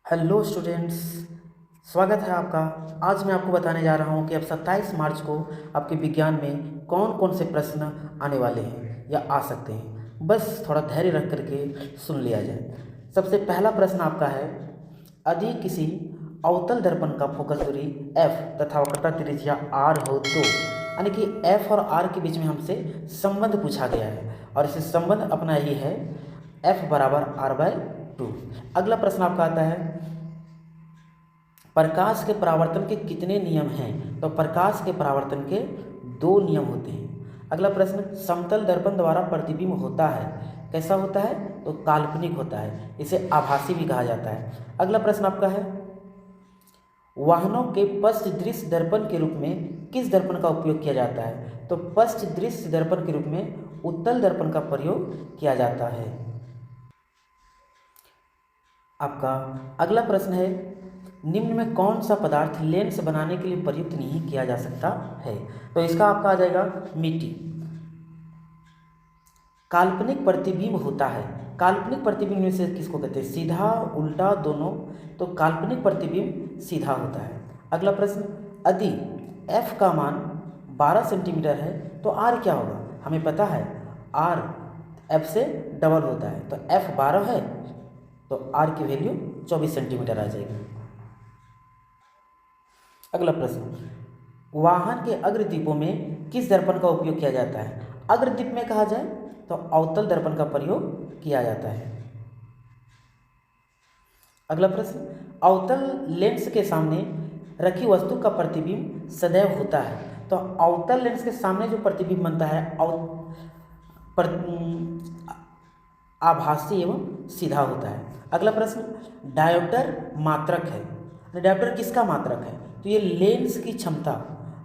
Hello students, स्वागत है आपका। आज मैं आपको बताने जा रहा हूं कि अब 27 मार्च को आपके विज्ञान में कौन कौन से प्रश्न आने वाले हैं या आ सकते हैं। बस थोड़ा धैर्य रख करके सुन लिया जाए। सबसे पहला प्रश्न आपका है, यदि किसी अवतल दर्पण का फोकस दूरी f तथा वक्रता त्रिज्या r हो तो, यानी कि f और r के बीच में हमसे संबंध पूछा गया है और इसे संबंध अपना यही है f बराबर r/2। अगला प्रश्न आपका आता है, प्रकाश के परावर्तन के कितने नियम हैं? तो प्रकाश के परावर्तन के 2 नियम होते हैं। अगला प्रश्न, समतल दर्पण द्वारा प्रतिबिंब होता है, कैसा होता है? तो काल्पनिक होता है, इसे आभासी भी कहा जाता है। अगला प्रश्न आपका है, वाहनों के पश्च दृश्य दर्पण के रूप में किस दर्पण का उपयोग किया जाता है? तो पश्च दृश्य दर्पण के रूप में उत्तल दर्पण का प्रयोग किया जाता है। आपका अगला प्रश्न है, निम्न में कौन सा पदार्थ लेंस बनाने के लिए प्रयुक्त नहीं किया जा सकता है? तो इसका आपका आ जाएगा मिट्टी। काल्पनिक प्रतिबिंब होता है, काल्पनिक प्रतिबिंब में से किसको कहते हैं? सीधा, उल्टा, दोनों। तो काल्पनिक प्रतिबिंब सीधा होता है। अगला प्रश्न, यदि f का मान 12 सेंटीमीटर है तो r क्या होगा? हमें पता है r f से डबल होता है, तो f 12 है तो r की वैल्यू 24 सेंटीमीटर आ जाएगी। अगला प्रश्न, वाहन के अग्रदीपों में किस दर्पण का उपयोग किया जाता है? अग्रदीप में कहा जाए तो अवतल दर्पण का प्रयोग किया जाता है। अगला प्रश्न, अवतल लेंस के सामने रखी वस्तु का प्रतिबिंब सदैव होता है, तो अवतल लेंस के सामने जो प्रतिबिंब बनता है आभासी एवं सीधा होता है। अगला प्रश्न, डायोप्टर मात्रक है, डायोप्टर किसका मात्रक है? तो ये लेंस की क्षमता,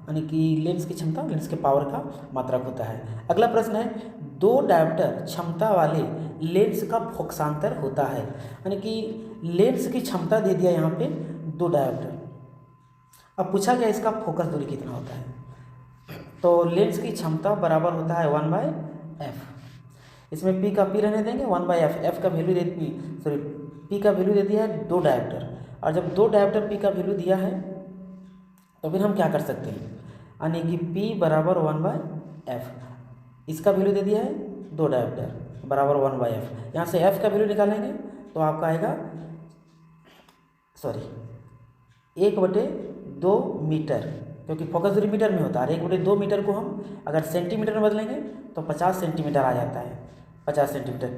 यानी कि लेंस की क्षमता, लेंस के पावर का मात्रक होता है। अगला प्रश्न है, 2 डायोप्टर क्षमता वाले लेंस का फोकसांतर होता है, यानी कि लेंस की क्षमता दे दिया यहाँ पे 2 डायोप्टर। अब पूछा गया इसका फोकस दूरी कितना होता है? तो लेंस की क्षमता बराबर होता है 1/f। इसमें p का p रहने देंगे, 1/f। f का वैल्यू p का वैल्यू दे दिया है 2 डायोप्टर, और जब 2 डायोप्टर p का वैल्यू दिया है तो फिर हम क्या कर सकते हैं, यानी कि p बराबर 1/f। इसका वैल्यू दे दिया है 2 डायोप्टर बराबर 1/f। यहाँ से f का वैल्यू निकालेंगे तो आपका आएगा 1/2 मीटर, क्योंकि फोकस दूरी मीटर में होता है। 1/2 मीटर को हम अगर सेंटीमीटर में बदलेंगे तो 50 सेंटीमीटर आ जाता है, 50 सेंटीमीटर।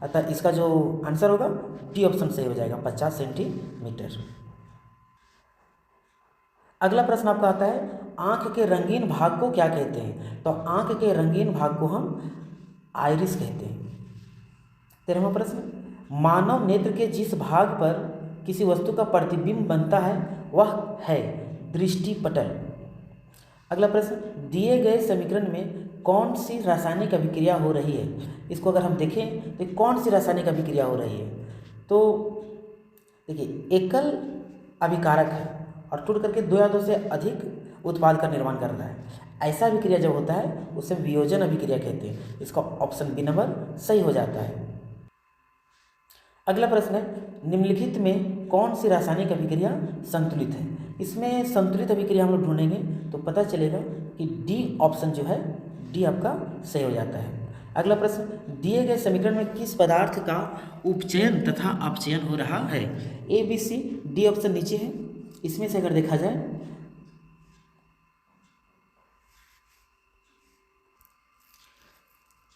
अतः इसका जो आंसर होगा डी ऑप्शन सही हो जाएगा, 50 सेंटीमीटर। अगला प्रश्न आपका आता है, आंख के रंगीन भाग को क्या कहते हैं? तो आंख के रंगीन भाग को हम आइरिस कहते हैं। 13वां प्रश्न, मानव नेत्र के जिस भाग पर किसी वस्तु का प्रतिबिंब बनता है वह है दृष्टिपटल। अगला प्रश्न, दिए गए समीकरण में कौन सी रासायनिक अभिक्रिया हो रही है? इसको अगर हम देखें तो कौन सी रासायनिक अभिक्रिया हो रही है? तो देखिए, एकल अभिकारक है और टूट करके 2 या 2 से अधिक उत्पाद का निर्माण कर रहा है। ऐसा अभिक्रिया जब होता है उसे वियोजन अभिक्रिया कहते हैं। इसका ऑप्शन बी नंबर सही हो जाता है। अगला प्रश्न है, निम्नलिखित में कौन सी रासायनिक अभिक्रिया संतुलित है? इसमें संतुलित अभिक्रिया हम लोग ढूंढेंगे तो पता चलेगा कि डी ऑप्शन जो है, डी आपका सही हो जाता है। अगला प्रश्न, दिए गए समीकरण में किस पदार्थ का उपचयन तथा अपचयन हो रहा है? ए, बी, सी, डी ऑप्शन नीचे है। इसमें से अगर देखा जाए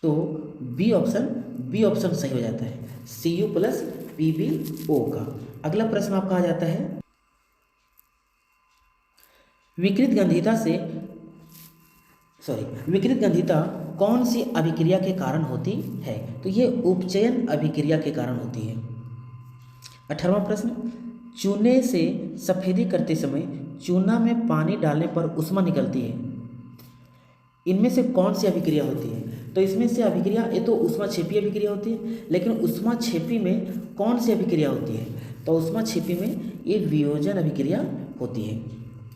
तो बी ऑप्शन सही हो जाता है, Cu प्लस PbO का। अगला प्रश्न आपका आ जाता है, विकृत गंधिता कौन सी अभिक्रिया के कारण होती है? तो ये उपचयन अभिक्रिया के कारण होती है। 18वां प्रश्न, चूने से सफेदी करते समय चूना में पानी डालने पर उष्मा निकलती है, इनमें से कौन सी अभिक्रिया होती है? तो इसमें से अभिक्रिया, ये तो ऊष्माक्षेपी अभिक्रिया होती है, लेकिन ऊष्माक्षेपी में कौन सी अभिक्रिया होती है? तो ऊष्माक्षेपी में ये वियोजन अभिक्रिया होती है।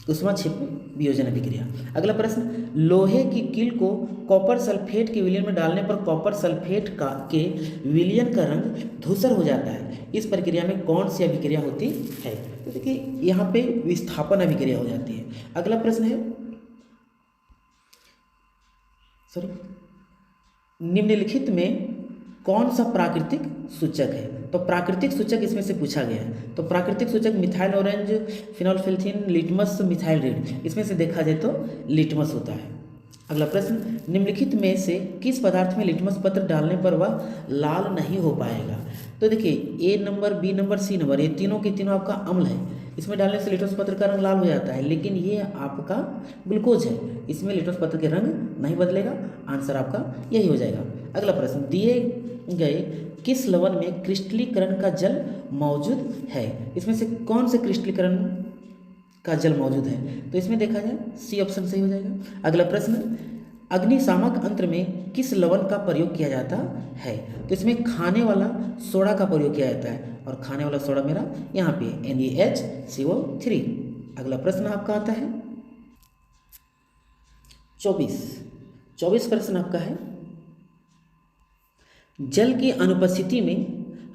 ऊष्माक्षेप वियोजन अभिक्रिया। अगला प्रश्न, लोहे की कील को कॉपर सल्फेट के विलयन में डालने पर कॉपर सल्फेट के विलयन का रंग धूसर हो जाता है, इस प्रक्रिया में कौन सी अभिक्रिया होती है? तो देखिए यहाँ पे विस्थापन अभिक्रिया हो जाती है। अगला प्रश्न है, निम्नलिखित में कौन सा प्राकृतिक सूचक है? तो प्राकृतिक सूचक इसमें से पूछा गया है। तो प्राकृतिक सूचक methyl orange, phenolphthalein, litmus, methyl red, इसमें से देखा जाए तो लिटमस होता है। अगला प्रश्न, निम्नलिखित में से किस पदार्थ में लिटमस पत्र डालने पर वह लाल नहीं हो पाएगा? तो देखिए A number, B number, C number, ये तीनों के तीनों आपका अम्ल है, इसमें डालने से लिटमस पत्र का रंग लाल हो जाता है, लेकिन ये आपका ग्लूकोज है, इसमें लिटमस पत्र के रंग नहीं बदलेगा, आंसर आपका यही हो जाएगा। अगला प्रश्न, दिए गए किस लवण में क्रिस्टलीकरण का जल मौजूद है? इसमें से कौन से क्रिस्टलीकरण का जल मौजूद है? तो इसमें देखा जाए सी ऑप्शन सही हो जाएगा। अगला प्रश्न, अग्निशामक यंत्र में किस लवण का प्रयोग किया जाता है? तो इसमें खाने वाला सोडा का प्रयोग किया जाता है, और खाने वाला सोडा मेरा यहाँ पे NaHCO3। अगला प्रश्न आपका आता है 24 प्रश्न आपका है, जल की अनुपस्थिति में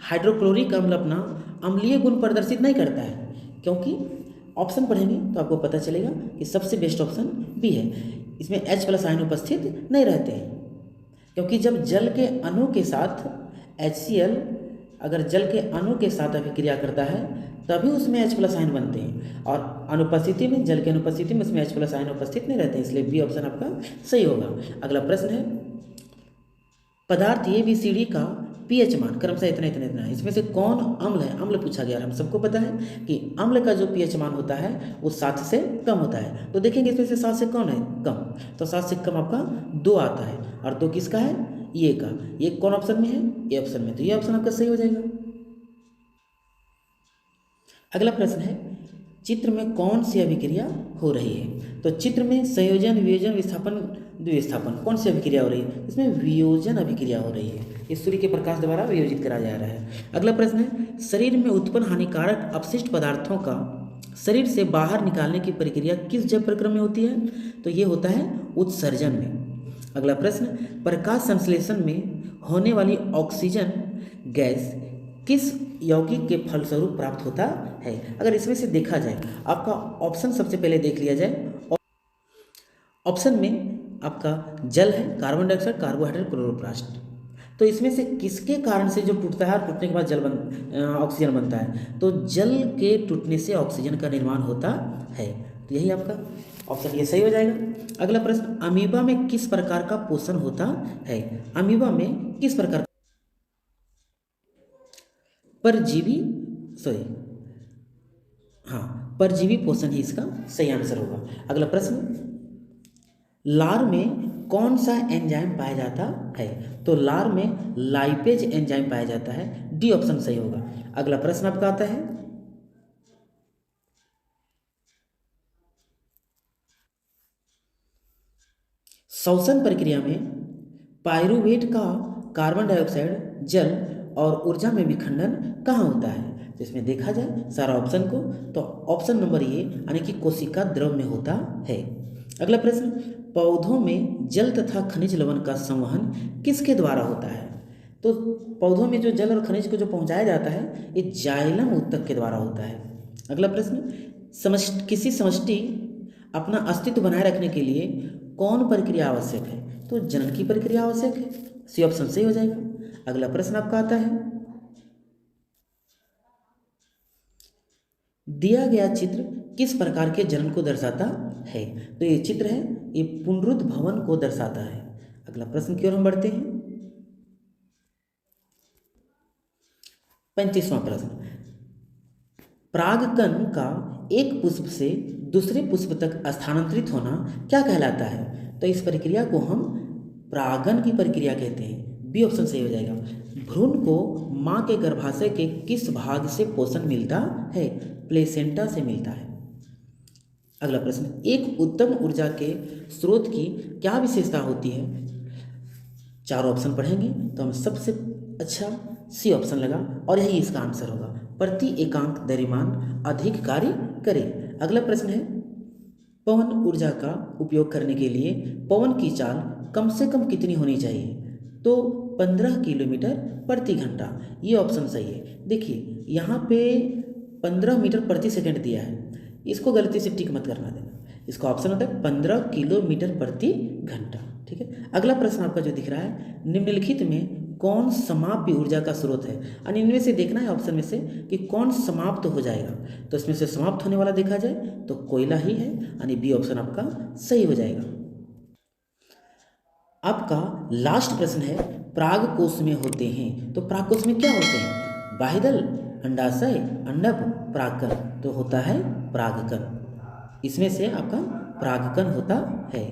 हाइड्रोक्लोरिक अम्ल अपना अम्लीय गुण प्रदर्शित नहीं करता है, क्योंकि ऑप्शन पढ़ेंगे तो आपको पता चलेगा कि सबसे बेस्ट ऑप्शन बी है, इसमें H+ आयन उपस्थित नहीं रहते हैं, क्योंकि जब जल के अणु के साथ HCl अगर जल के अणु के साथ अभिक्रिया करता है तभी उसमें H+ आयन बनते हैं, और अनुपस्थिति में, जल के अनुपस्थिति में उसमें H+ आयन उपस्थित नहीं रहते हैं, इसलिए बी ऑप्शन आपका सही होगा। अगला प्रश्न है, पदार्थ ABCD का pH मान क्रमशः इतना इतना इतना है, इसमें से कौन अम्ल है? अम्ल पूछा गया, हम सबको पता है कि अम्ल का जो pH मान होता है वो 7 से कम होता है। तो देखेंगे इसमें से 7 से कौन है? कम, तो 7 से कम आपका 2 आता है, और 2 किसका है? ये का। ये कौन ऑप्शन में है? ए ऑप्शन में, तो ये ऑप्शन आपका सही हो जाएगा। अगला प्रश्न है, चित्र में कौन सी अभिक्रिया हो रही है? तो चित्र में संयोजन, वियोजन, विस्थापन, द्विविस्थापन, कौन सी अभिक्रिया हो रही है? इसमें वियोजन अभिक्रिया हो रही है, ये सूर्य के प्रकाश द्वारा वियोजित करा जा रहा है। अगला प्रश्न है, शरीर में उत्पन्न हानिकारक अपशिष्ट पदार्थों का शरीर से बाहर निकालने की प्रक्रिया किस जैव प्रक्रम में होती है? तो ये होता है उत्सर्जन में। अगला प्रश्न, प्रकाश संश्लेषण में होने वाली ऑक्सीजन गैस किस यौगिक के फलस्वरूप प्राप्त होता है? अगर इसमें से देखा जाए, आपका ऑप्शन सबसे पहले देख लिया जाए, ऑप्शन में आपका जल है, कार्बन डाइऑक्साइड, कार्बोहाइड्रेट, क्लोरोप्लास्ट, तो इसमें से किसके कारण से जो टूटता है और टूटने के बाद ऑक्सीजन बनता है? तो जल के टूटने से ऑक्सीजन का निर्माण होता है, तो यही आपका ऑप्शन ये सही हो जाएगा। अगला प्रश्न, अमीबा में किस प्रकार का पोषण होता है? अमीबा में किस प्रकार परजीवी पोषण ही इसका सही आंसर होगा। अगला प्रश्न, लार में कौन सा एंजाइम पाया जाता है? तो लार में लाइपेज एंजाइम पाया जाता है, डी ऑप्शन सही होगा। अगला प्रश्न आपका आता है, श्वसन प्रक्रिया में पायरुवेट का कार्बन डाइऑक्साइड, जल और ऊर्जा में विखंडन कहाँ होता है? तो इसमें देखा जाए सारा ऑप्शन को, तो ऑप्शन नंबर ए यानी कि कोशिका द्रव में होता है। अगला प्रश्न, पौधों में जल तथा खनिज लवण का संवहन किसके द्वारा होता है? तो पौधों में जो जल और खनिज को जो पहुंचाया जाता है ये जाइलम ऊतक के द्वारा होता है। अगला प्रश्न, किसी समष्टि अपना अस्तित्व बनाए रखने के लिए कौन प्रक्रिया आवश्यक है? तो जनन की प्रक्रिया आवश्यक है, सी ऑप्शन सही हो जाएगा। अगला प्रश्न आपका आता है, दिया गया चित्र किस प्रकार के जनन को दर्शाता है? तो ये चित्र है, ये पुनरुद्ध भवन को दर्शाता है। अगला प्रश्न की ओर हम बढ़ते हैं, 35वां प्रश्न, परागकण का एक पुष्प से दूसरे पुष्प तक स्थानांतरित होना क्या कहलाता है? तो इस प्रक्रिया को हम परागन की प्रक्रिया कहते हैं, बी ऑप्शन सही हो जाएगा। भ्रूण को मां के गर्भाशय के किस भाग से पोषण मिलता है? प्लेसेंटा से मिलता है। अगला प्रश्न, एक उत्तम ऊर्जा के स्रोत की क्या विशेषता होती है? चारों ऑप्शन पढ़ेंगे तो हम सबसे अच्छा सी ऑप्शन लगा, और यही इसका आंसर होगा, प्रति एकांक द्रव्यमान अधिक कार्य करे। अगला प्रश्न है, पवन ऊर्जा का उपयोग करने के लिए पवन की चाल कम से कम कितनी होनी चाहिए? तो 15 किलोमीटर प्रति घंटा, ये ऑप्शन सही है। देखिए यहाँ पे 15 मीटर प्रति सेकंड दिया है, इसको गलती से टिक मत करना देना। इसका ऑप्शन होता है 15 किलोमीटर प्रति घंटा। ठीक है, अगला प्रश्न आपका जो दिख रहा है, निम्नलिखित में कौन समाप्य ऊर्जा का स्रोत है? यानी इनमें से देखना है ऑप्शन में से कि कौन समाप्त हो जाएगा। तो इसमें से समाप्त होने वाला देखा जाए तो कोयला ही है, यानी बी ऑप्शन आपका सही हो जाएगा। आपका लास्ट प्रश्न है, प्राग कोश में होते हैं। तो प्राग कोश में क्या होते हैं? बाह्यदल, अंडाशय, अंडक, परागकण। तो होता है परागकण। इसमें से आपका परागकण होता है।